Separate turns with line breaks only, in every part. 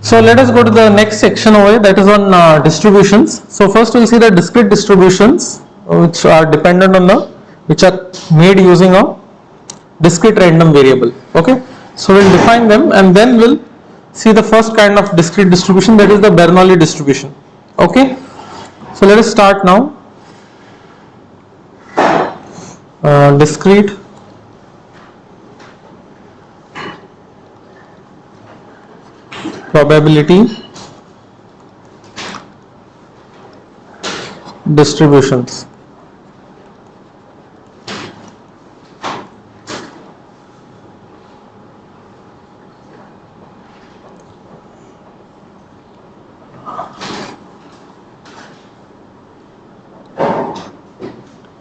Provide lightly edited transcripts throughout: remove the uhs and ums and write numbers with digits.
So let us go to the next section over here, that is on distributions. So first we'll see the discrete distributions which are dependent on which are made using a discrete random variable. Okay, so we'll define them and then we'll see the first kind of discrete distribution, that is the Bernoulli distribution. Okay, so let us start now. Discrete probability distributions.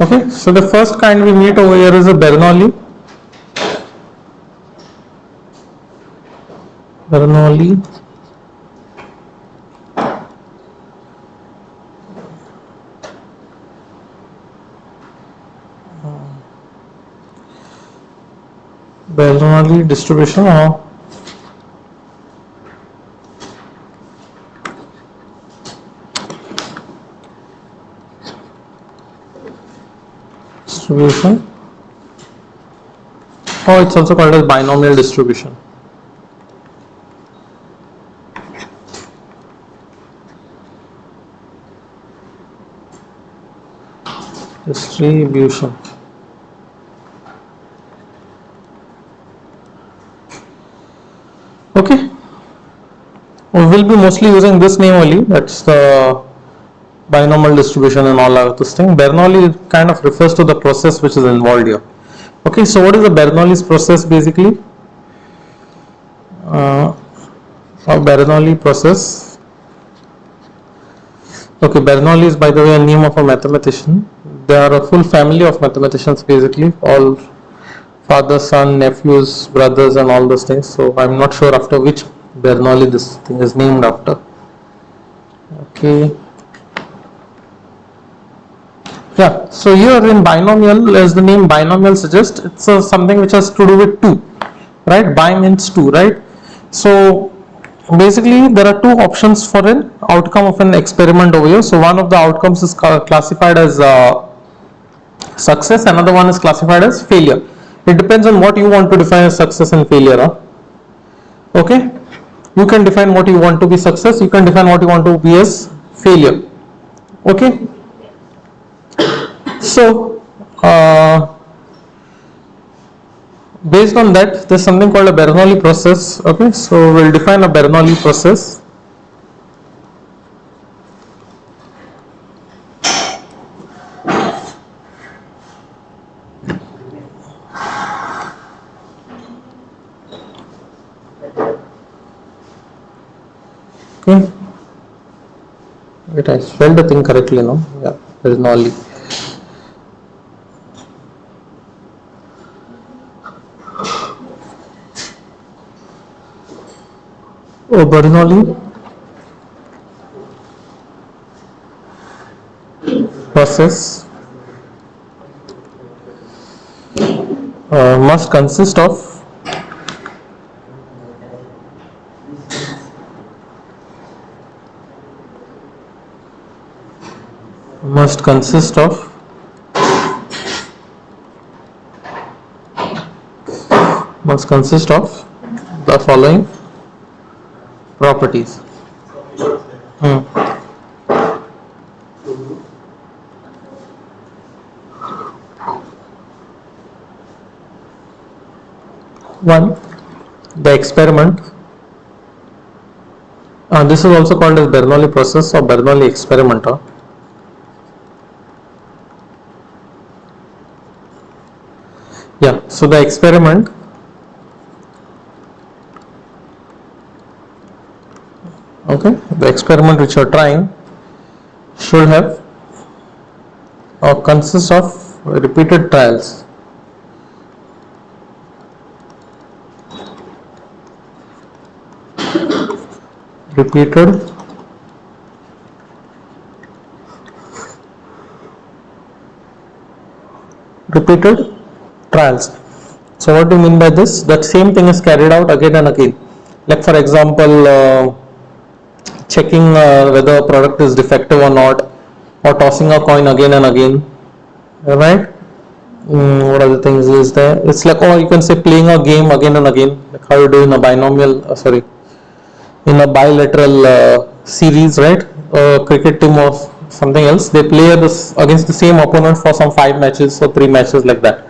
Okay, so the first kind we meet over here is a Bernoulli distribution or distribution, or it's also called as binomial distribution. Distribution. Okay, we will be mostly using this name only, that's the binomial distribution and all of this thing. Bernoulli kind of refers to the process which is involved here. Okay, so what is the Bernoulli's process basically? A Bernoulli process. Okay, Bernoulli is, by the way, a name of a mathematician. There are a full family of mathematicians basically, all father, son, nephews, brothers and all those things. So I'm not sure after which Bernoulli this thing is named after. Okay. Yeah, so here in binomial, as the name binomial suggests, it's something which has to do with 2, right? Bi means 2, right? So basically there are 2 options for an outcome of an experiment over here. So one of the outcomes is classified as success, another one is classified as failure. It depends on what you want to define as success and failure. Okay, you can define what you want to be success, you can define what you want to be as failure. Okay, so based on that, there's something called a Bernoulli process. Okay, so we'll define a Bernoulli process. Okay, wait, I spelled the thing correctly now. Yeah, Bernoulli. Bernoulli process must consist of the following properties. One, the experiment. This is also called as Bernoulli process or Bernoulli experiment. Yeah, so the experiment the experiment which you are trying should have or consist of repeated trials. Repeated trials. So what do you mean by this? That same thing is carried out again and again. Like for example, checking whether a product is defective or not, or tossing a coin again and again, right? What other things is there? It's like, or you can say playing a game again and again, like how you do in a binomial, in a bilateral series, right? A cricket team or something else, they play this against the same opponent for some 5 matches or 3 matches, like that,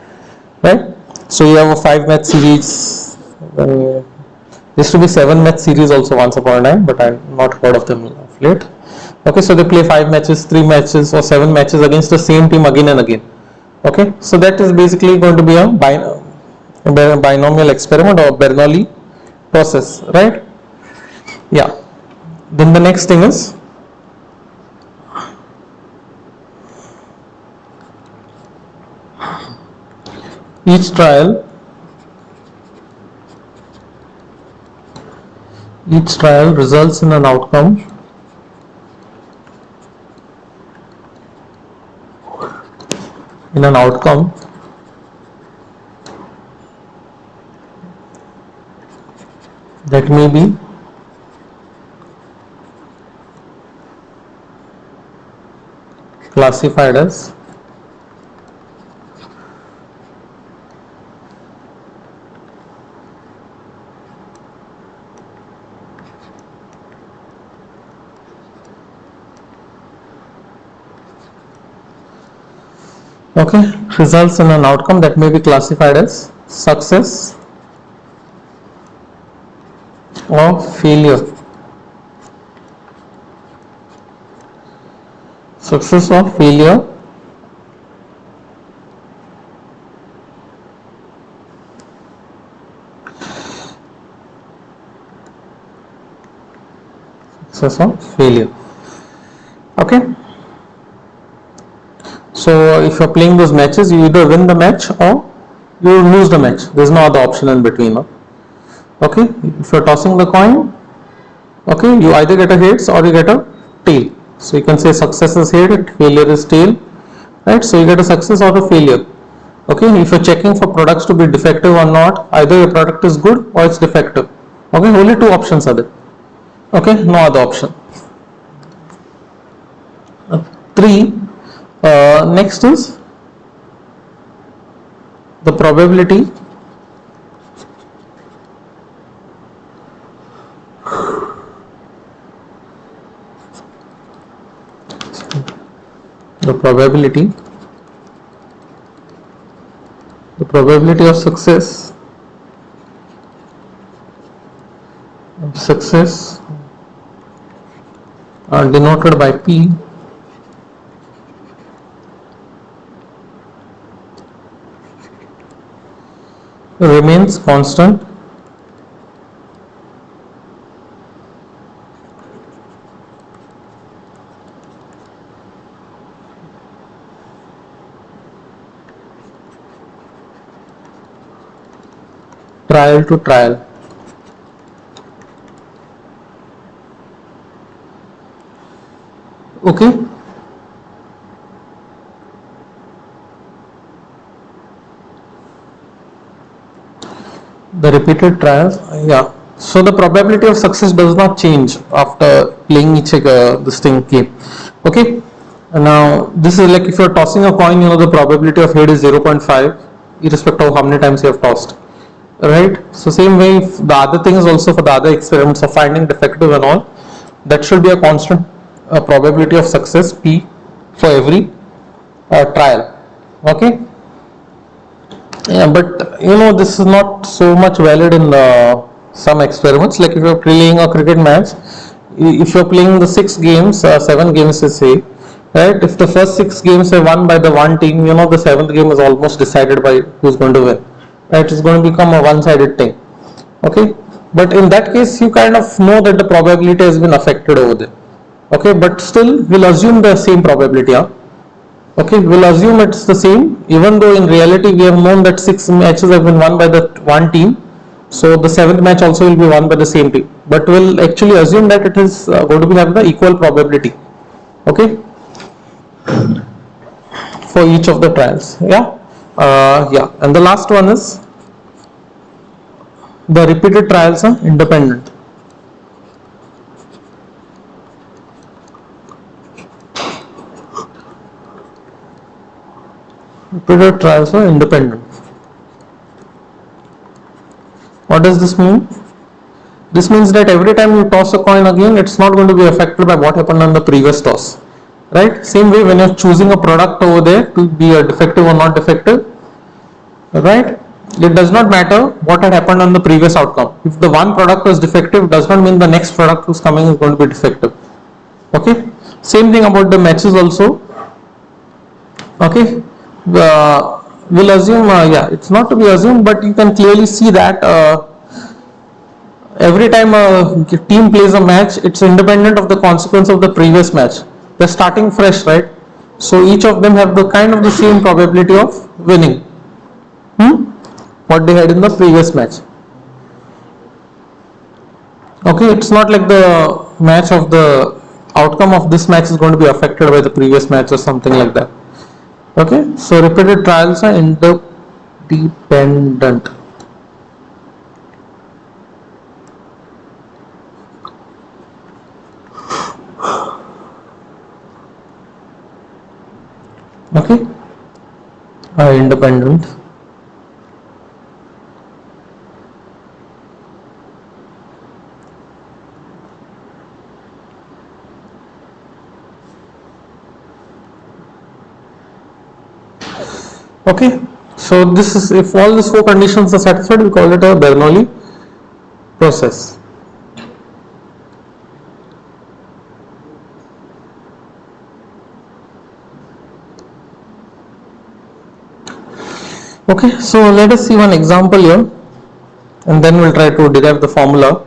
right? So you have a 5 match series. Used to be 7 match series also once upon a time, but I've not heard of them of late. Okay, so they play 5 matches, 3 matches, or 7 matches against the same team again and again. Okay, so that is basically going to be a binomial experiment or Bernoulli process, right? Yeah. Then the next thing is each trial results in an outcome that may be classified as results in an outcome that may be classified as success or failure. Success or failure Okay, so if you're playing those matches, you either win the match or you lose the match. There's no other option in between. Okay, if you're tossing the coin, okay, you either get a heads or you get a tail. So you can say success is head, failure is tail, right? So you get a success or a failure. Okay, if you're checking for products to be defective or not, either your product is good or it's defective. Okay, only 2 options are there. Okay, no other option. 3. Next is the probability of success denoted by P remains constant trial to trial. Okay, the repeated trials, yeah. So the probability of success does not change after playing each this thing game. Okay, now this is like if you're tossing a coin, the probability of head is 0.5 irrespective of how many times you have tossed, right? So same way, if the other thing is also for the other experiments of finding defective and all, that should be a constant probability of success P for every trial. Okay, yeah, but this is not so much valid in some experiments. Like if you're playing a cricket match, if you're playing the 6 games, 7 games to say, right? If the first 6 games are won by the one team, the 7th game is almost decided by who's going to win, right? It's going to become a one-sided thing. Okay, but in that case, you kind of know that the probability has been affected over there. Okay, but still, we'll assume the same probability. Okay, we'll assume it's the same, even though in reality we have known that 6 matches have been won by the one team. So the 7th match also will be won by the same team, but we'll actually assume that it is going to be have the equal probability. Okay, for each of the trials. Yeah, and the last one is the repeated trials are independent. Repeated trials are independent. What does this mean? This means that every time you toss a coin again, it's not going to be affected by what happened on the previous toss. Right? Same way when you're choosing a product over there to be a defective or not defective, right? It does not matter what had happened on the previous outcome. If the one product was defective, does not mean the next product who's coming is going to be defective. Okay? Same thing about the matches also. Okay? We'll assume, yeah, it's not to be assumed, but you can clearly see that every time a team plays a match, it's independent of the consequence of the previous match. They're starting fresh, right? So each of them have the kind of the same probability of winning. What they had in the previous match. Okay, it's not like the match of the outcome of this match is going to be affected by the previous match or something like that. Okay, so repeated trials are interdependent. Okay, are independent. Okay, so this is, if all these four conditions are satisfied, we call it a Bernoulli process. Okay, so let us see one example here, and then we'll try to derive the formula.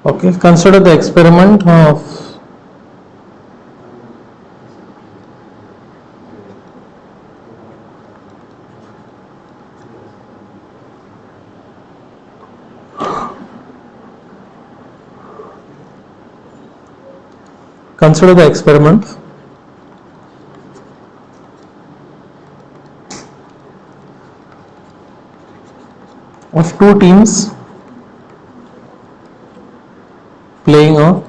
Okay, consider the experiment of of two teams playing a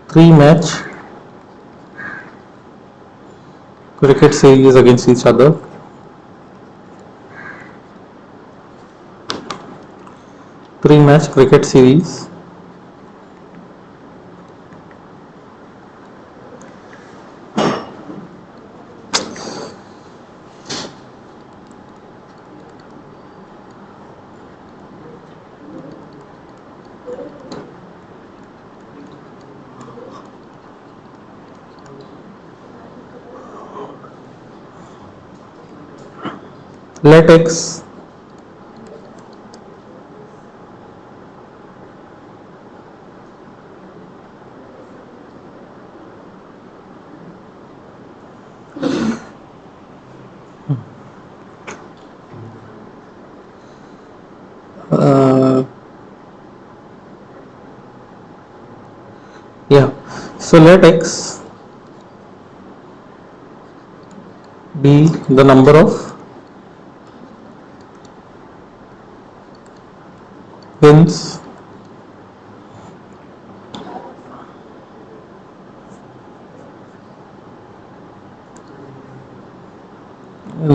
3-match cricket series against each other. Three-match cricket series. Let X so let X be the number of wins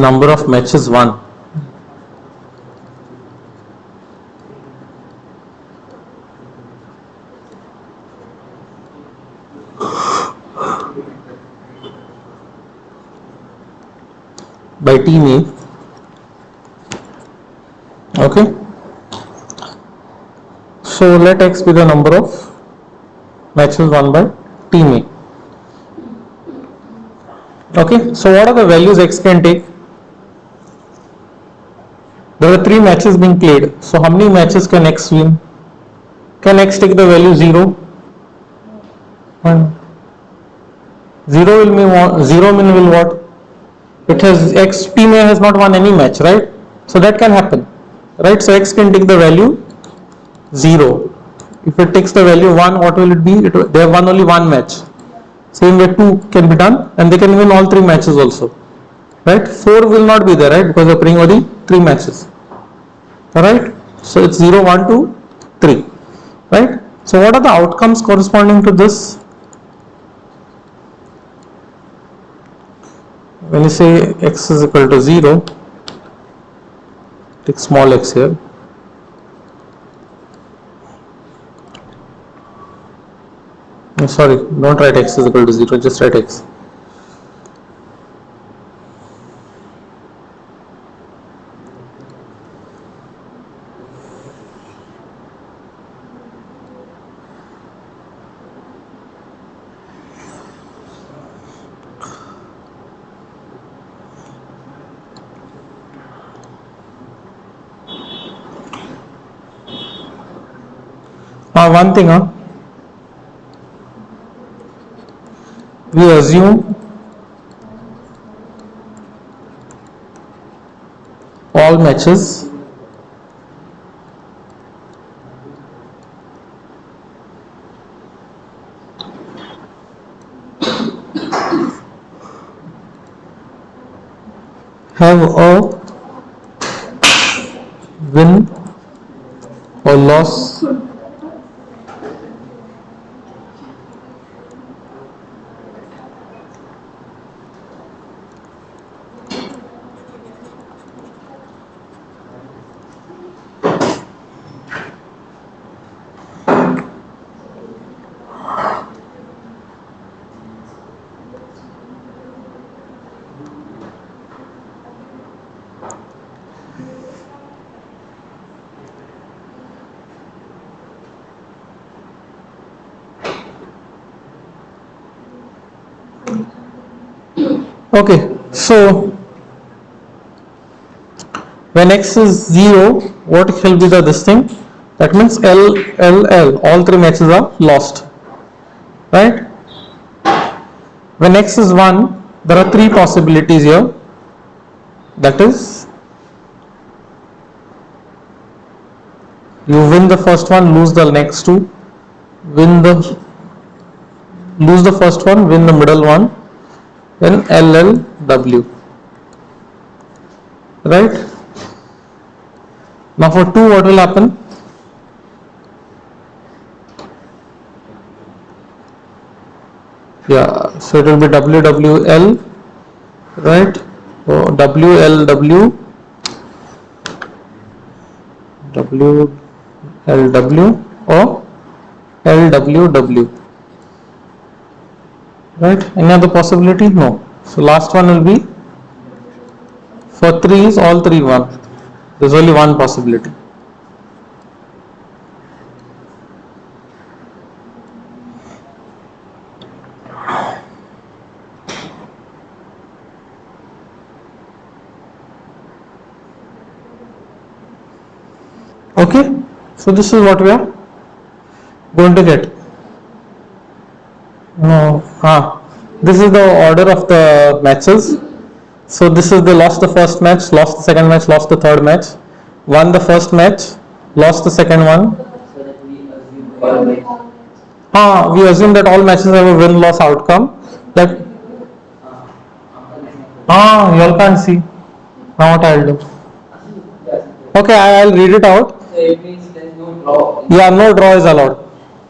number of matches won. By team A. Okay, so let X be the number of matches won by team A. Okay, so what are the values X can take? There are 3 matches being played, so how many matches can X win? Can X take the value 0? 1. 0 will mean 0 mean will what? It has X, team A has not won any match, right? So that can happen, right? So X can take the value 0. If it takes the value 1, what will it be? They have won only one match. Same way 2 can be done, and they can win all 3 matches also. right? 4 will not be there, right? Because you're playing only 3 matches. Alright, so it's 0, 1, 2, 3, right? So what are the outcomes corresponding to this? When you say x is equal to 0, take small x here. Sorry, don't write x is equal to 0, just write x. One thing, we assume all matches have a win or loss Okay, so when x is 0, what will be the this thing? That means L, all 3 matches are lost, right? When x is 1, there are 3 possibilities here. That is, you win the first one, lose the next 2, lose the first one, win the middle one, then LLW, right? Now for 2, what will happen? Yeah, so it will be WWL, right? So WLW, WLW or LWW, right? Any other possibility? No. So last one will be, for 3 is all 3 1. There's only one possibility. Okay, so this is what we are going to get. No, this is the order of the matches. So this is the lost the first match, lost the second match, lost the third match, won the first match, lost the second one. We assume that all matches have a win-loss outcome. That you all can't see. Now what I'll do? Okay, I'll read it out. Yeah, no draw is allowed.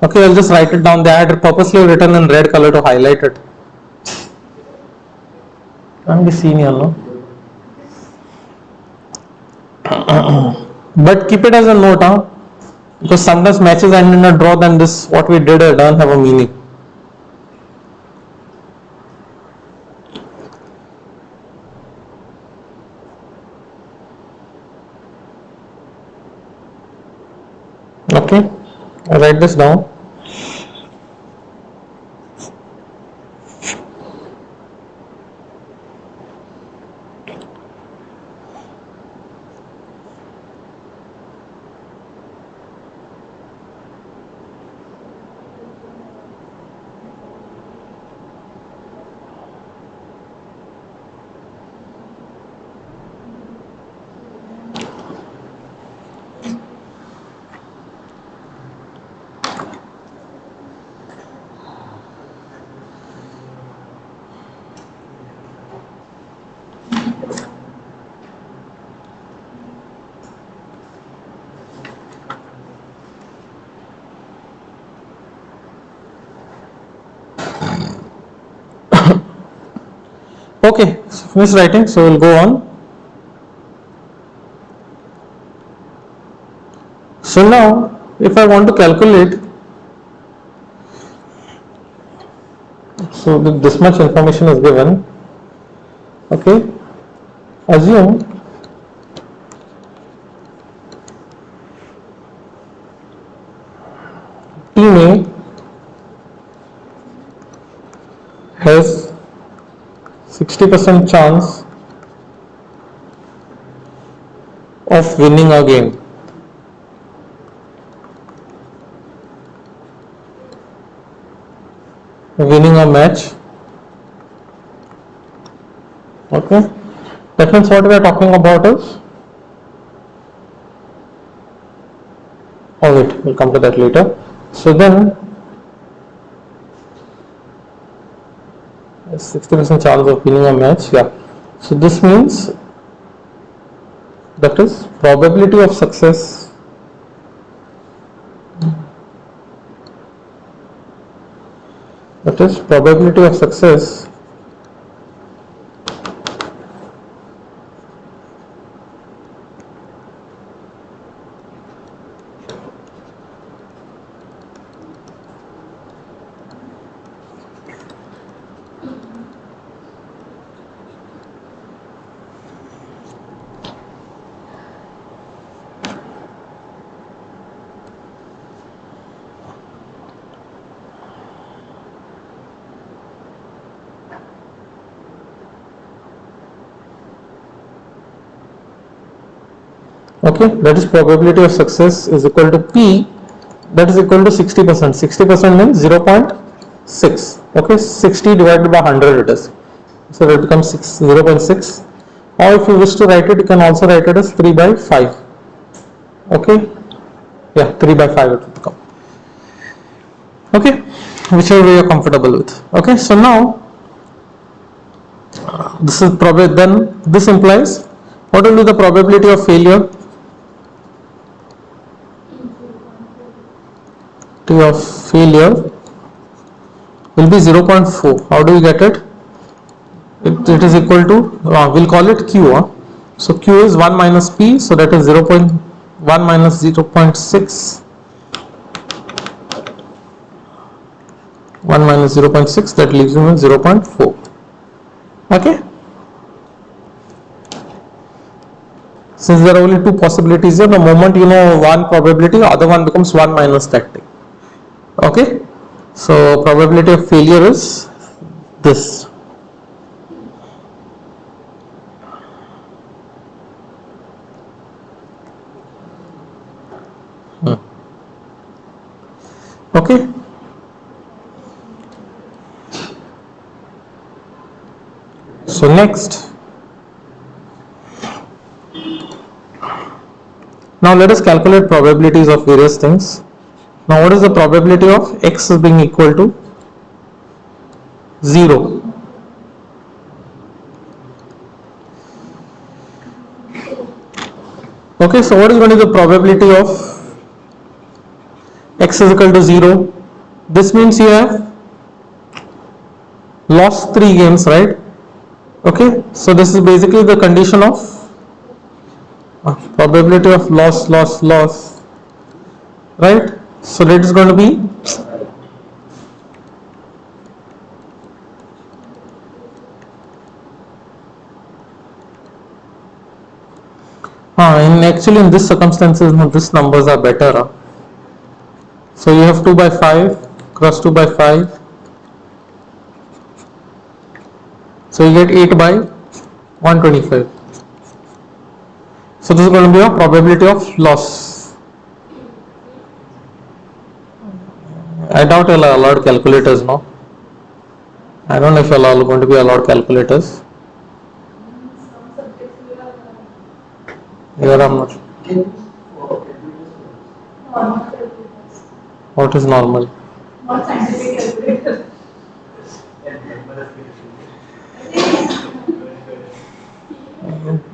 Okay, I'll just write it down. They had purposely written in red color to highlight it. Can't be seen here, no? But keep it as a note, because sometimes matches end in a draw, then this what we did doesn't have a meaning. Okay, I write this down. Okay, so finish writing, so we'll go on. So now if I want to calculate, so this much information is given. Okay, assume team A has 60% chance of winning a game. Winning a match. Okay, that means what we are talking about is, oh wait, we'll come to that later. So then 60% chance of winning a match, yeah. So this means that is probability of success okay, that is probability of success is equal to P, that is equal to 60%. 60% means 0.6. okay, 60 divided by 100 it is, so that becomes 0.6, or if you wish to write it, you can also write it as 3 by 5. okay, yeah, 3 by 5 it will become. Okay, whichever way you are comfortable with. Okay, so now this is probably, then this implies what will be the probability of failure will be 0.4. how do we get it? It is equal to, we'll call it Q. So Q is 1 minus P, so that is 0.1 minus 0.6. 1 minus 0.6, that leaves you with 0.4. okay, since there are only two possibilities here, the moment you know one probability, the other one becomes 1 minus that thing. Okay, so probability of failure is this. Okay, so next, now let us calculate probabilities of various things. Now what is the probability of x being equal to 0? Okay, so what is going to be the probability of x is equal to 0? This means you have lost 3 games, right? Okay, so this is basically the condition of probability of loss, right? So that is going to be in this circumstances, these numbers are better. So you have 2 by 5 cross 2 by 5, so you get 8 by 125. So this is going to be a probability of loss. I doubt you'll allowed calculators now. I don't know if you're all going to be allowed calculators. Here I'm not. What is normal?
Not scientific calculator.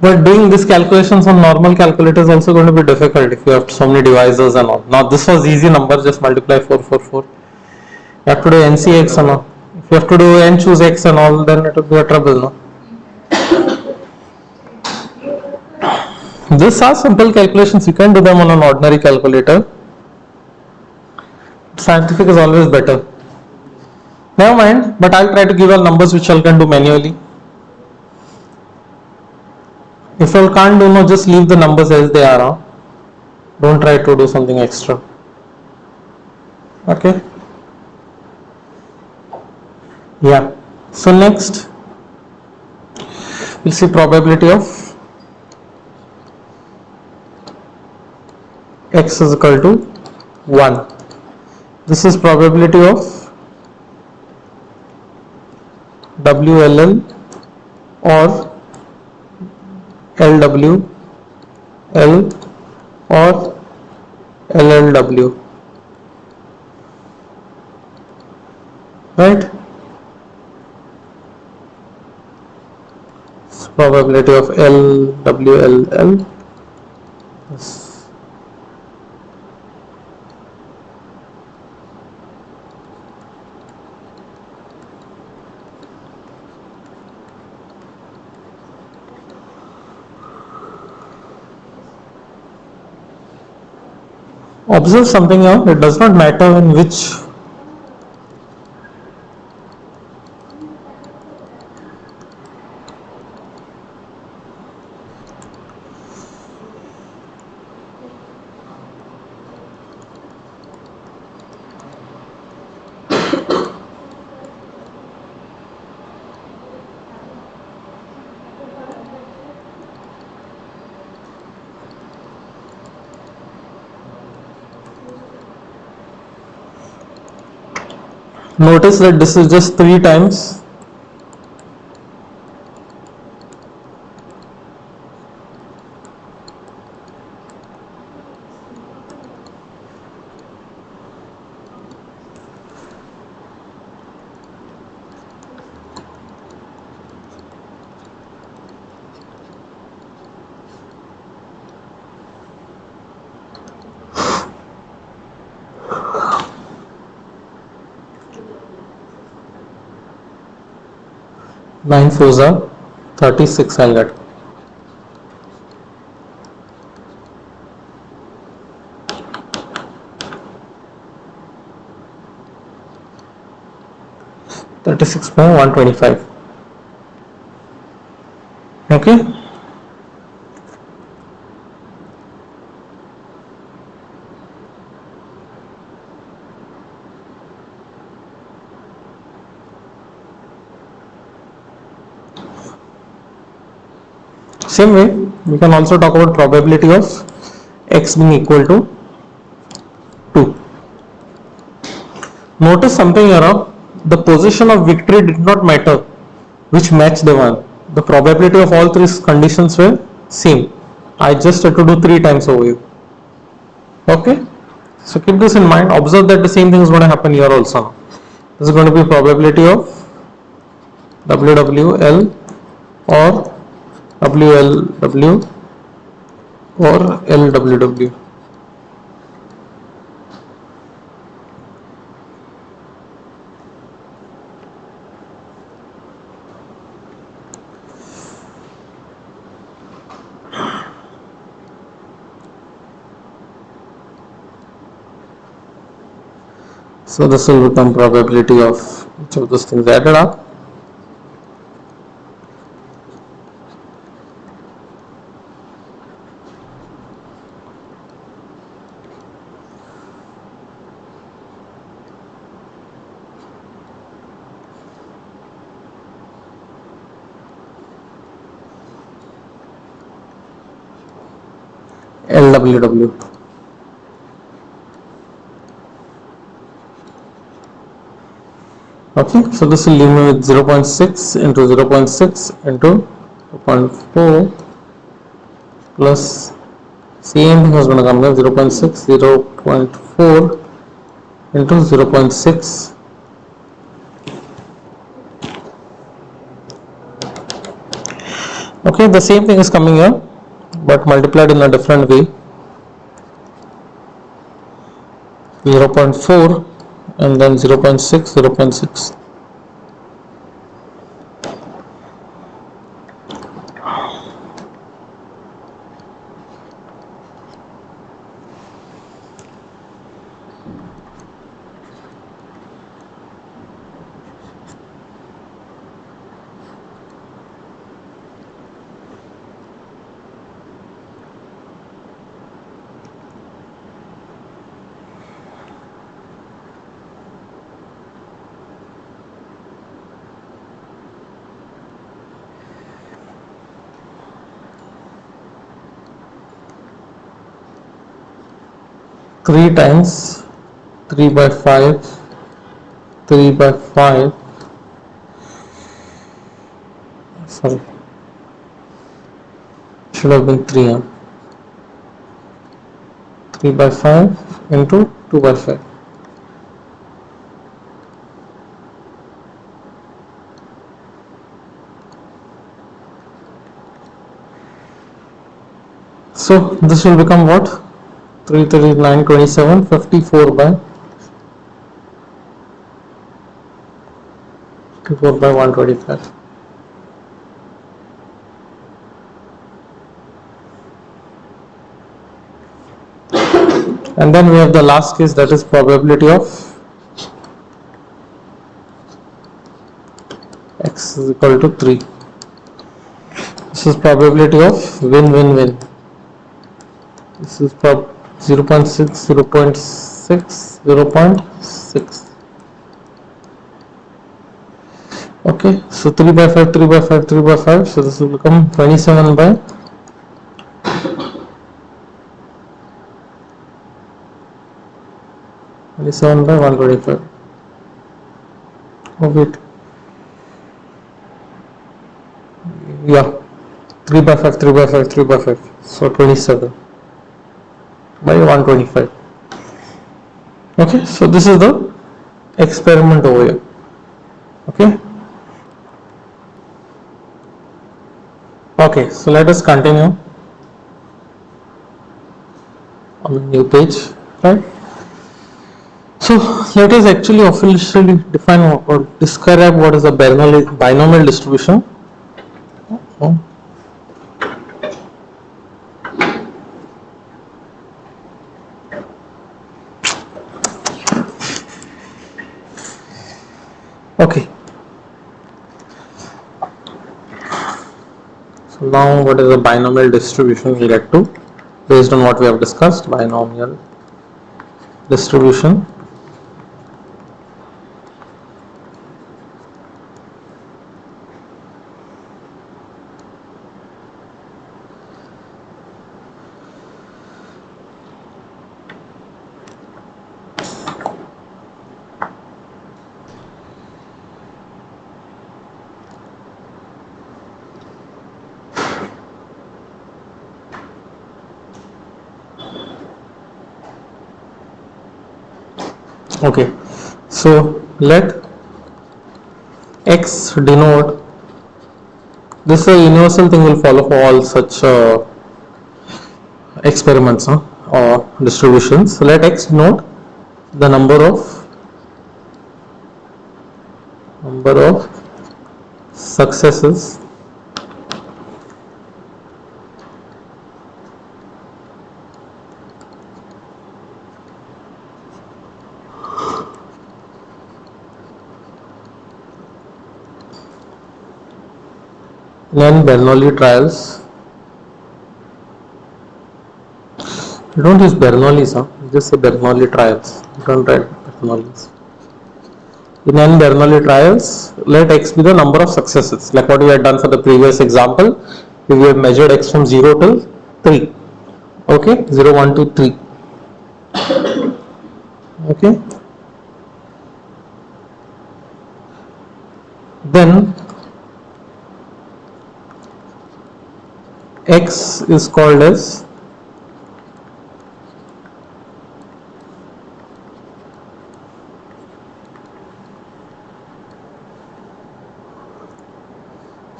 But doing these calculations on normal calculator is also going to be difficult if you have so many divisors and all. Now this was easy number, just multiply 444. You have to do NC x and all. If you have to do n choose x and all, then it will be a trouble, no? These are simple calculations, you can do them on an ordinary calculator. Scientific is always better. Never mind, but I'll try to give you numbers which I can do manually. If you can't do, no, just leave the numbers as they are. Huh? Don't try to do something extra. Okay. Yeah. So next, we'll see probability of x is equal to 1. This is probability of WLL or LW, L or LLW, right? So probability of LWLL is observe something here, it does not matter in which notice that this is just 3 times nine fours are 36. I'll get 36 by 125. Okay. Same way, we can also talk about probability of x being equal to 2. Notice something here, the position of victory did not matter which match they won. The probability of all 3 conditions were same. I just had to do 3 times over here. Okay. So keep this in mind. Observe that the same thing is going to happen here also. This is going to be probability of WWL or WLW or LWW. So this will become probability of each of those things added up. LWW. Okay, so this will leave me with 0.6 into 0.6 into 0.4 plus same thing is going to come here 0.6, 0.4 into 0.6 okay, the same thing is coming here but multiplied in a different way 0.4 and then 0.6, 0.6. 3 times 3 by 5, 3 by 5, sorry, should have been 3, 3 by 5 into 2 by 5. So this will become what? 3 3 9 27, 54 by 125. And then we have the last case, that is probability of x is equal to 3. This is probability of win-win-win. This is 0.6, 0.6, 0.6. Okay, so 3 by 5, 3 by 5, 3 by 5. So this will become 27 by 125. Oh wait, yeah, 3 by 5, 3 by 5, 3 by 5. So 27 by 125. Okay, so this is the experiment over here. Okay. Okay, so let us continue on the new page, right? So let us actually officially define or describe what is a binomial distribution. Okay. So now what is a binomial distribution? We get to, based on what we have discussed, binomial distribution. Okay, so let x denote, this is a universal thing will follow for all such experiments or distributions. So let x denote the number of successes in Bernoulli trials. You don't use Bernoulli's, you just say Bernoulli trials. You don't write Bernoulli's. In n Bernoulli trials, let x be the number of successes, like what we had done for the previous example. We have measured x from 0 till 3. Okay, 0, 1, 2, 3. Okay. Then x is called as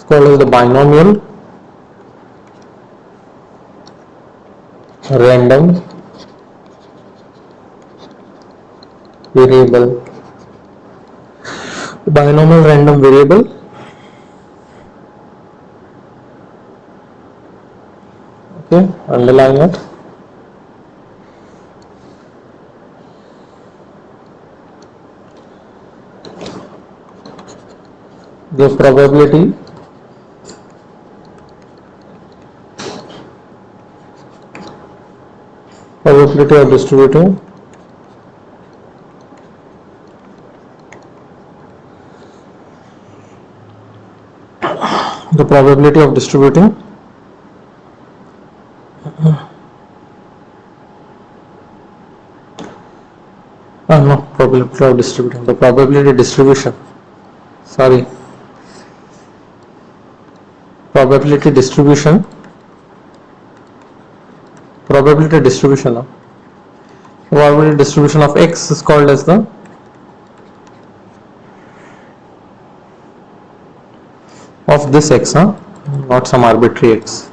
the binomial random variable. The binomial random variable okay, underline it. The probability of distributing the probability of distributing probability of distributing, the probability distribution, sorry, probability distribution, probability distribution of x is called as the of this x, not some arbitrary x,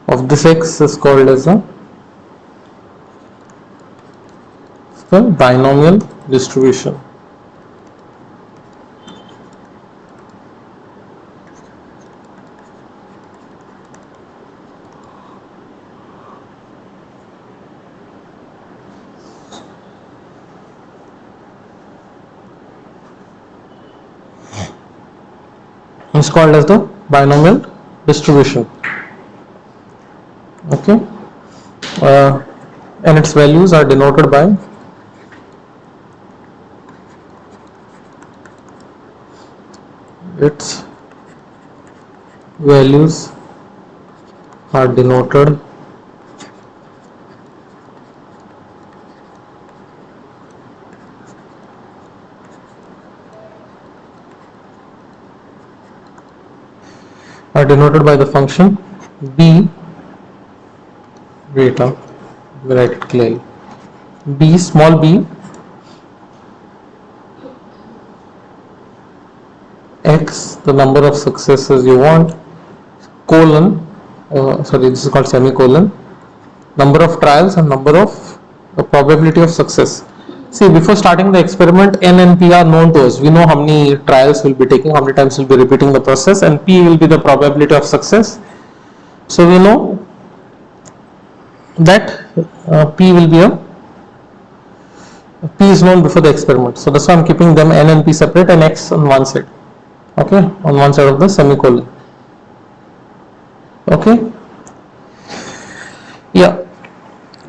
of this x is called as the binomial distribution. Is called as the binomial distribution. Okay, and its values are denoted by its values are denoted by the function b, wait, write it clearly, b, small b, x, the number of successes you want, colon, sorry, this is called semicolon, number of trials and number of the probability of success. See, before starting the experiment, n and p are known to us. We know how many trials we'll be taking, how many times we'll be repeating the process, and p will be the probability of success. So we know that p will be p is known before the experiment. So that's why I'm keeping them n and p separate and x on one side. Okay, on one side of the semicolon. Okay. Yeah.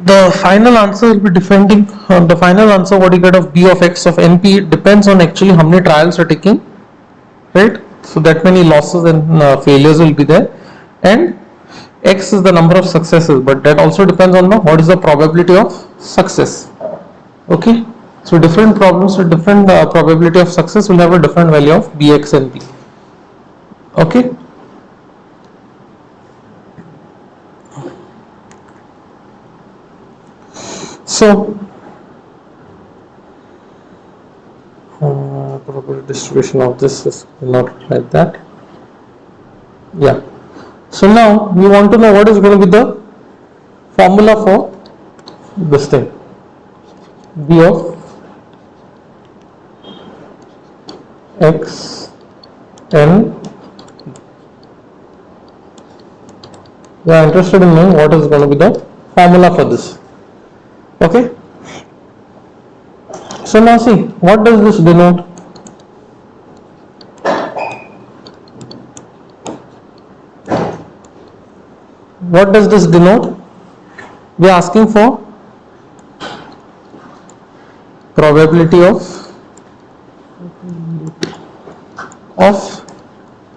The final answer will be depending on the final answer what you get of b of x of np depends on actually how many trials you're taking, right? So that many losses and failures will be there, and x is the number of successes, but that also depends on what is the probability of success. Okay, so different problems with different probability of success will have a different value of bx and p. Okay. So probability distribution of this is not like that. Yeah. So now we want to know what is going to be the formula for this thing, b of x n. We are interested in knowing what is going to be the formula for this. Okay. So now see, what does this denote? What does this denote? We are asking for probability of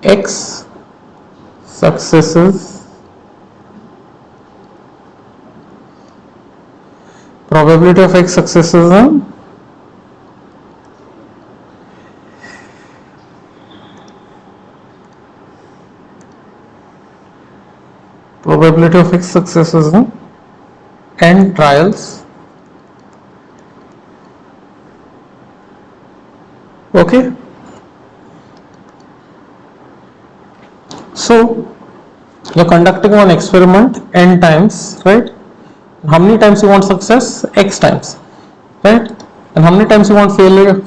x successes, probability of x successes and probability of x successes and trials. Okay. So you're conducting one experiment n times, right? How many times you want success? X times, right? And how many times you want failure?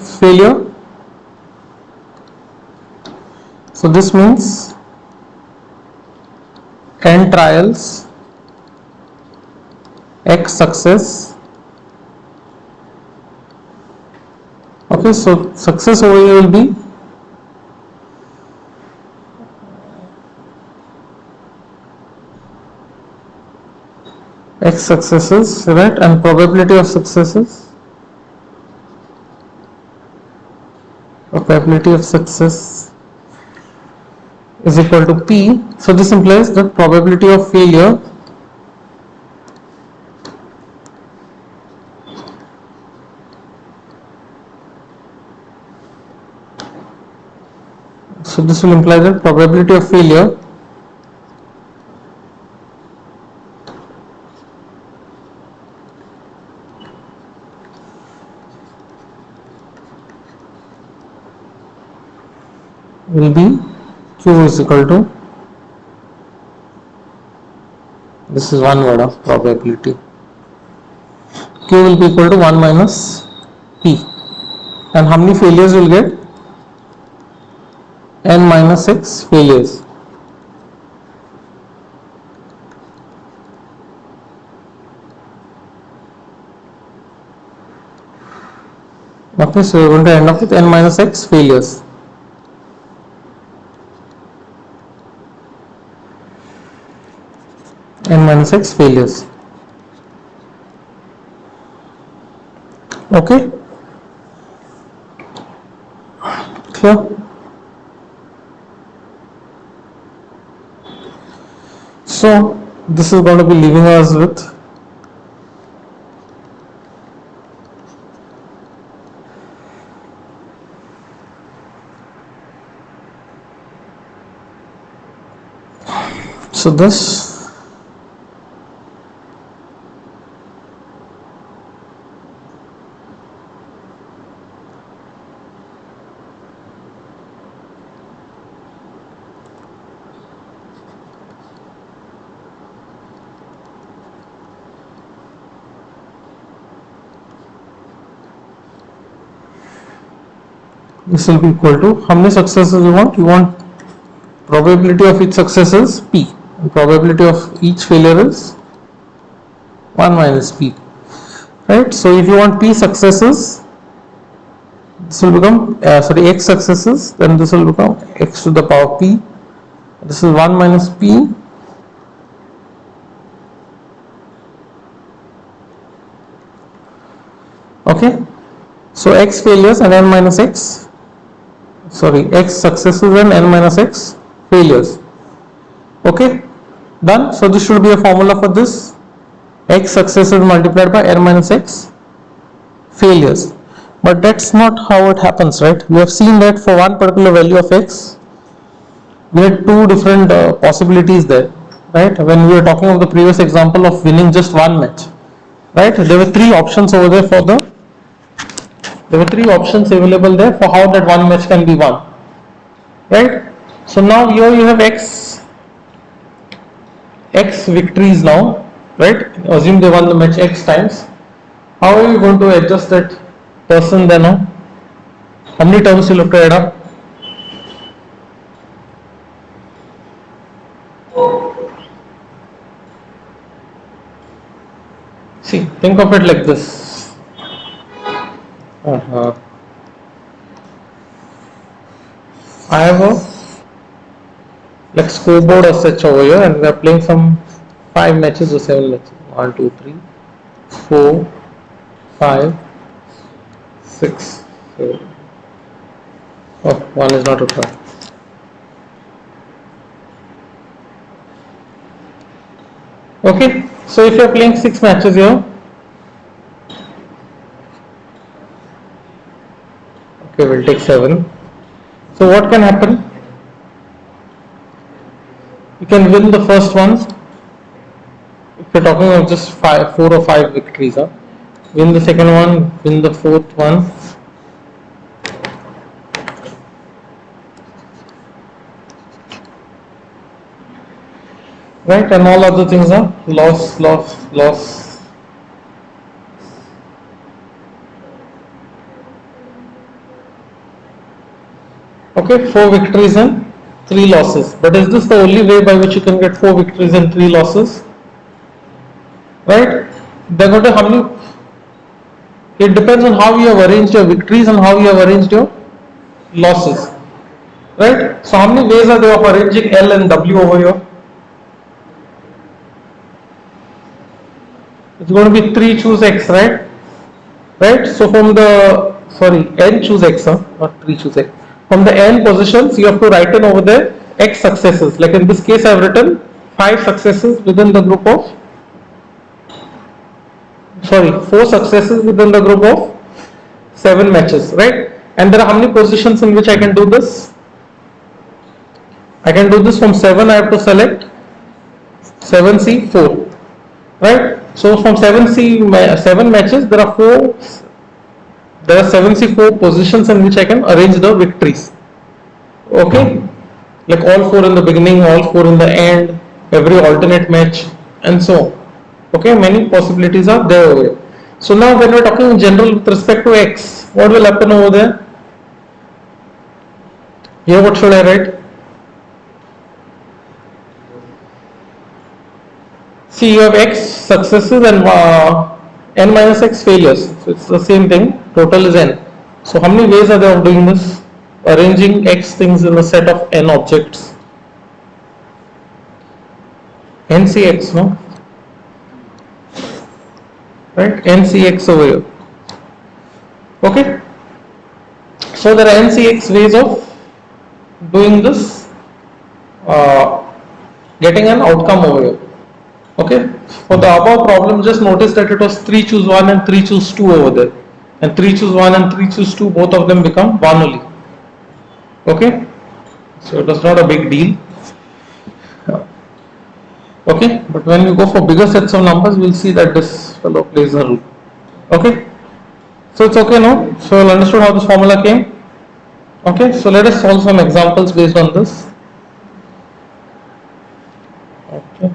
So this means n trials, x success. Okay, so success over here will be x successes, right? And probability of successes, probability of success is equal to p. So this implies that probability of failure So this will imply that probability of failure will be Q is equal to, this is one word of probability, Q will be equal to 1 minus P, and how many failures will get? N minus 6 failures. Okay, so we are going to end up with N minus X failures. N minus X failures. Okay, clear? So this is going to be leaving us with this will be equal to, how many successes you want? You want probability of each success is P, and probability of each failure is 1 minus P, right? So if you want P successes, this will become X successes, then this will become X to the power P, this is 1 minus P okay. So X failures and N minus X, X successes and N minus X failures. Okay, done. So this should be a formula for this, X successes multiplied by N minus X failures. But that's not how it happens, right? We have seen that for one particular value of X, we had two different possibilities there, right? When we were talking of the previous example of winning just one match, right? There were three options over there there were three options available there for how that one match can be won, right? So now here you have X victories now, right? Assume they won the match X times. How are you going to adjust that person then now? How many terms you'll have to add up? See, think of it like this. I have a scoreboard or such over here, and we are playing some 5 matches or 7 matches. 1, 2, 3, 4, 5, 6, 7. Oh, one is not required. Okay, so if you are playing 6 matches here, okay, we'll take 7. So what can happen? You can win the first one. If you're talking of just 4 or 5 victories, win the second one, win the fourth one. Right, and all other things are loss. Okay, 4 victories and 3 losses. But is this the only way by which you can get 4 victories and 3 losses? Right? They're going to, how many? It depends on how you have arranged your victories and how you have arranged your losses. Right? So how many ways are there of arranging L and W over here? It's going to be 3 choose X, right? Right? So from the, N choose X, not 3 choose X. From the N positions, you have to write in over there X successes. Like in this case, I have written 5 successes within the group of, 4 successes within the group of 7 matches, right? And there are how many positions in which I can do this? I can do this from 7. I have to select 7C 4, right? So from 7 matches, there are 7C4 positions in which I can arrange the victories. Okay, like all 4 in the beginning, all 4 in the end, every alternate match, and so on. Okay, many possibilities are there over here. So now when we're talking in general with respect to X, what will happen over there? Here what should I write? See, you have X successes and N minus X failures. So it's the same thing, total is N. So how many ways are there of doing this? Arranging X things in a set of N objects. NCX, no? Right, NCX over here. Okay, so there are NCX ways of doing this, getting an outcome over here. Okay, for the above problem, just notice that it was 3 choose 1 and 3 choose 2 over there, and 3 choose 1 and 3 choose 2, both of them become 1 only. Okay, so it was not a big deal. Okay, but when we go for bigger sets of numbers, we'll see that this fellow plays a role. Okay, so it's okay now. So you understood how this formula came. Okay, so let us solve some examples based on this. Okay.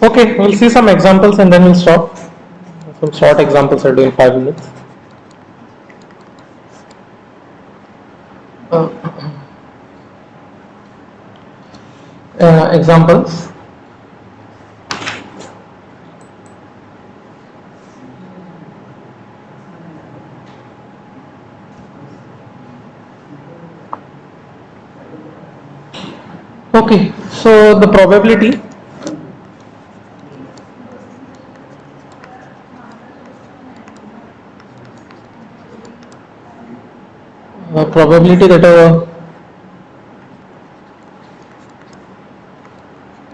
Okay, we'll see some examples and then we'll stop. Some short examples I do in 5 minutes. Examples. Okay, so the probability that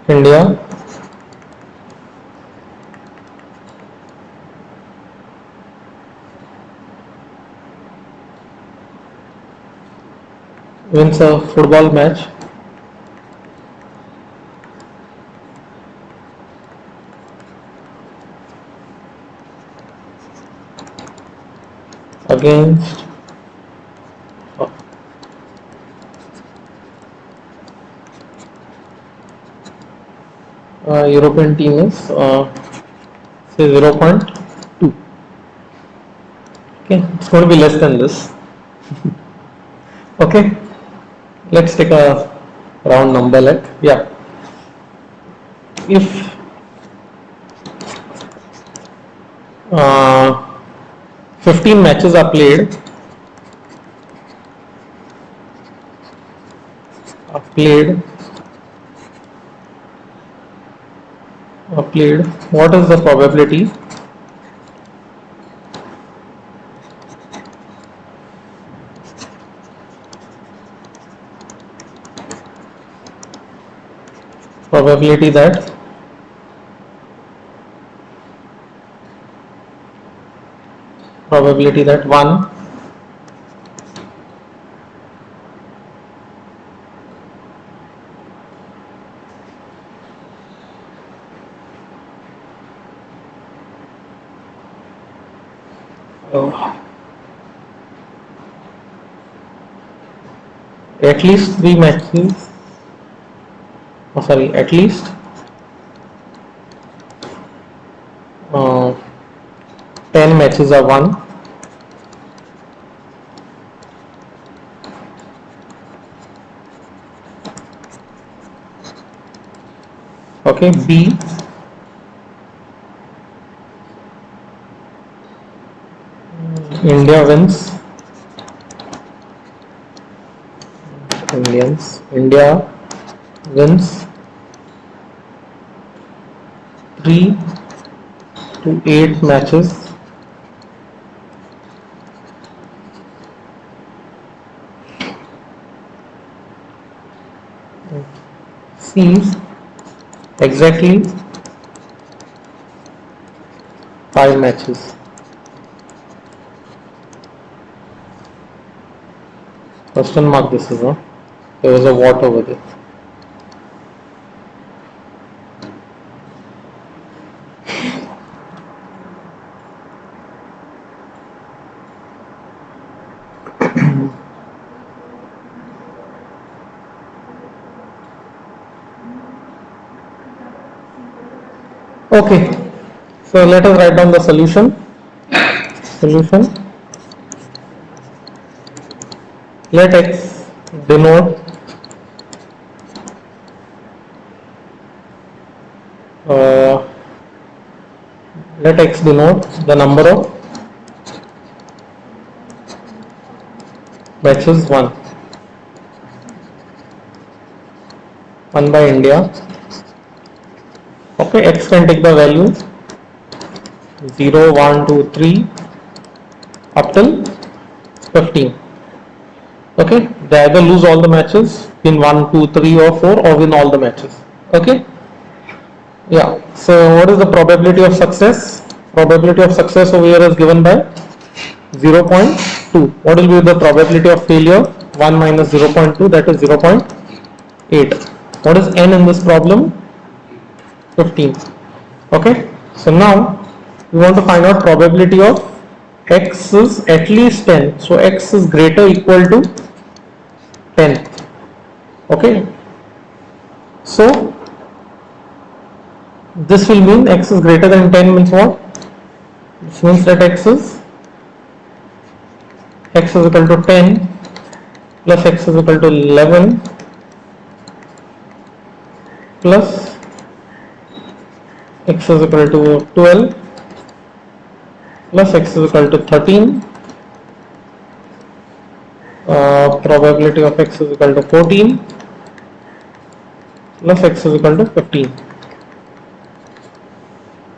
India wins a football match against European team is say 0.2. Okay, it's going to be less than this. Okay, let's take a round number like, yeah, if 15 matches are played, what is the probability that one at least 3 matches, at least 10 matches are won. Okay, B, India wins. India wins 3 to 8 matches. C, exactly 5 matches. Question mark this is, huh? There was a what over there. Okay, so let us write down the solution. Let x denote the number of matches won by India. Okay, x can take the value 0, 1, 2, 3 up till 15. Okay, they either lose all the matches, win 1, 2, 3 or 4, or win all the matches. Okay, yeah, so what is the probability of success? Probability of success over here is given by 0.2. What will be the probability of failure? 1 minus 0.2, that is 0.8. What is n in this problem? 15. Okay, so now we want to find out probability of x is at least 10. So x is greater or equal to 10. Okay, so this will mean x is greater than 10 means what? This means that x is equal to 10 plus x is equal to 11 plus x is equal to 12 plus x is equal to 13. Probability of x is equal to 14 plus x is equal to 15.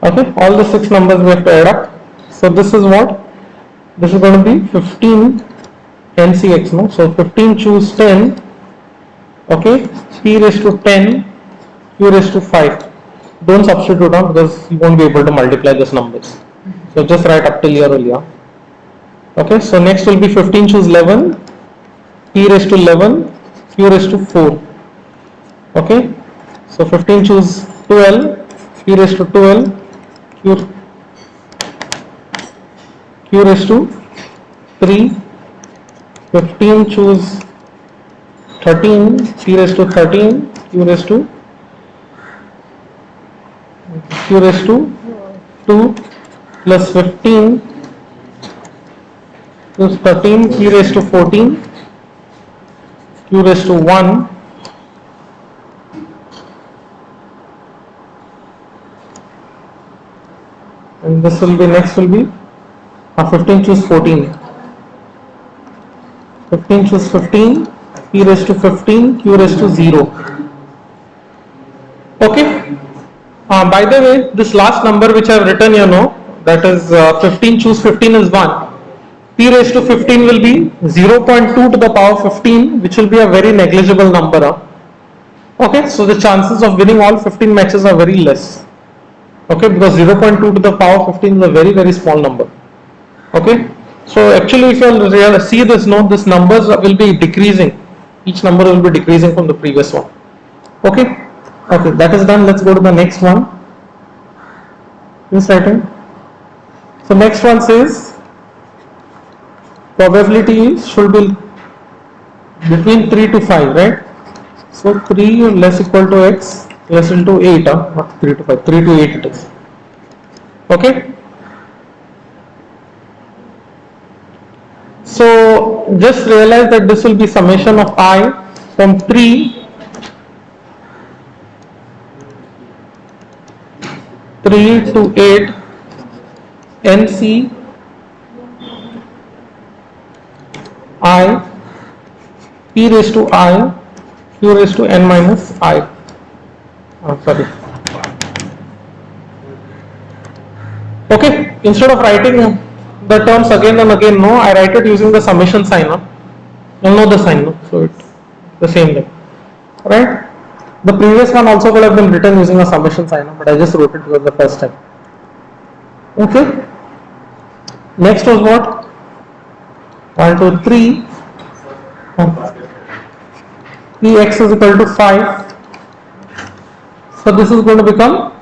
Okay, all the 6 numbers we have to add up. So this is what? This is going to be 15 NCX, no? So 15 choose 10. Okay, p raised to 10, q raised to 5. Don't substitute on because you won't be able to multiply these numbers. So just write up till here only. Okay, so next will be 15 choose 11, p raised to 11, q raised to 4. Okay, so 15 choose 12, p raised to 12, q raised to 3, 15 choose 13, p raised to 13, q raised to 2 plus 15 plus 13, q raised to 14, q raised to 1, and this will be next will be 15 choose 14, 15 choose 15, p raised to 15, q raised to 0. Okay, by the way, this last number which I have written here, no, that is 15 choose 15 is 1, p raised to 15 will be 0.2 to the power 15, which will be a very negligible number. Okay, so the chances of winning all 15 matches are very less. Okay, because 0.2 to the power 15 is a very, very small number. Okay, so actually if you see this note, this numbers will be decreasing. Each number will be decreasing from the previous one. Okay, okay, that is done. Let's go to the next one. This item. So next one says probability should be between 3 to 5, right? So 3 less equal to x less into 8, not 3 to 5, 3 to 8 it is. Okay. So just realize that this will be summation of I from 3 to 8 NC I p raised to I q raised to n minus I. Sorry. Okay, instead of writing the terms again and again, no, I write it using the summation sign. You know the sign, no? So it's the same thing, right? The previous one also could have been written using a summation sign, but I just wrote it for the first time. Okay. Next was what? 1, 2, 3. 3x is equal to 5. So this is going to become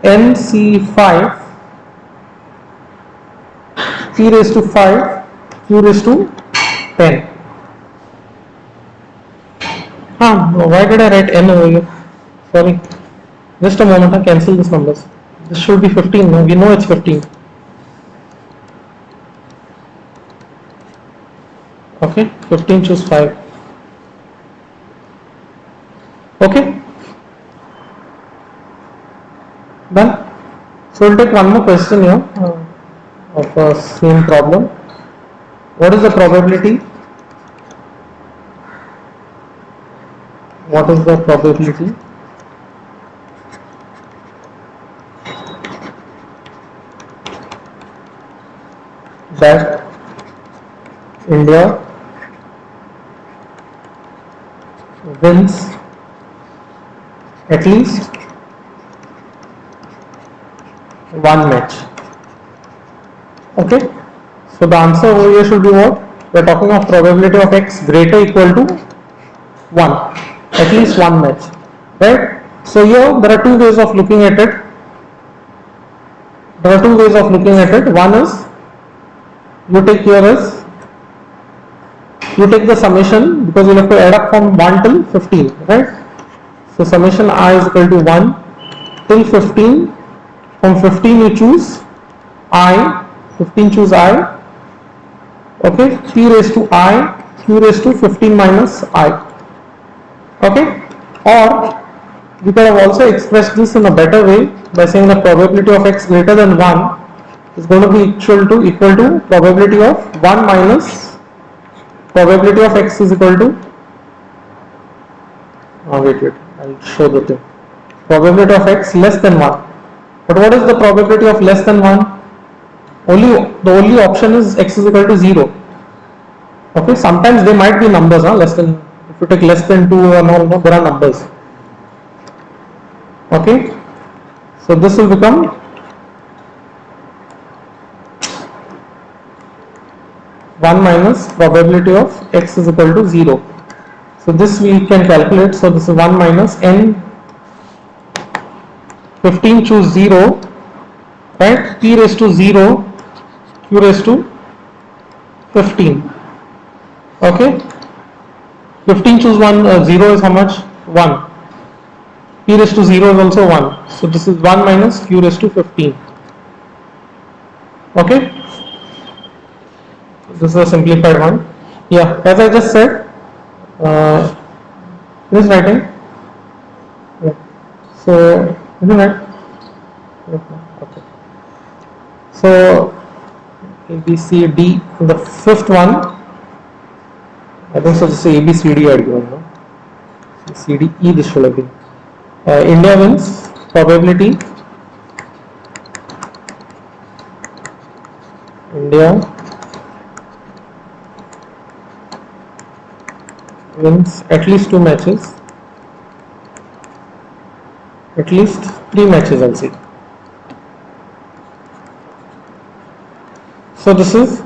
NC5 p raised to 5 q raised to 10. Why did I write n over here? Sorry. Just a moment, I'll cancel these numbers. This should be 15 now. We know it's 15. Okay, 15 choose 5. Okay. Done. So we'll take one more question here of a same problem. What is the probability? What is the probability that India wins at least one match? Okay, so the answer over here should be what? We are talking of probability of x greater or equal to 1, at least one match, right? So here there are two ways of looking at it. One is you take the summation, because you have to add up from 1 till 15, right? So summation I is equal to 1 till 15. From 15 you choose I, 15 choose I, okay, p raised to I, q raised to 15 minus I, okay? Or you could have also expressed this in a better way by saying the probability of x greater than 1 is going to be equal to probability of 1 minus probability of x is equal to, wait, I'll show the thing, probability of x less than 1. But what is the probability of less than 1? The only option is x is equal to 0. Okay, sometimes there might be numbers, less than, if you take less than 2 and all, there are numbers. Okay, so this will become one minus probability of x is equal to 0. So this we can calculate. So this is 1 minus n, 15 choose 0, right? P raised to 0, q raised to 15. Okay, 15 choose 1, 0 is how much? 1. P raised to 0 is also 1. So this is 1 minus q raised to 15. Okay, this is a simplified one. Yeah, as I just said, this writing. Yeah. So, isn't it? Okay. So, A, B, C, D, the fifth one, I think so this is A, B, C, D I had given, no? C, D, E this should have been. India wins, probability, India wins at least 2 matches, at least 3 matches I'll say. So this is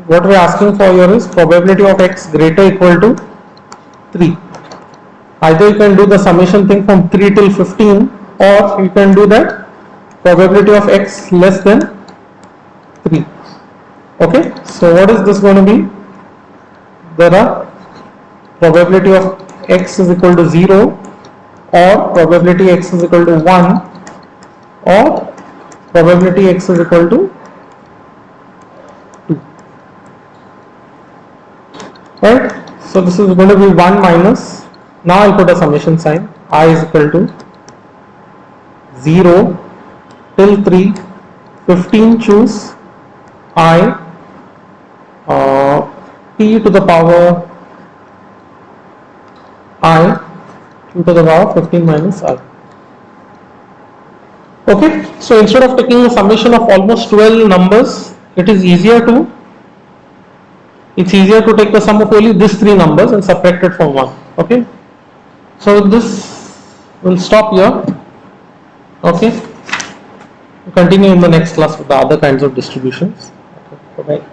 what we are asking for here is probability of x greater or equal to 3. Either you can do the summation thing from 3 till 15, or you can do that probability of x less than 3. Okay, so what is this going to be? There are probability of x is equal to 0, or probability x is equal to 1, or probability x is equal to 2. Right? So this is going to be 1 minus, now I'll put a summation sign, I is equal to 0 till 3, 15 choose I, p to the power I, q to the power 15 minus I. Okay, so instead of taking a summation of almost 12 numbers, it's easier to take the sum of only these 3 numbers and subtract it from 1. Okay, so this will stop here. Okay, Continue in the next class with the other kinds of distributions. Okay, bye-bye.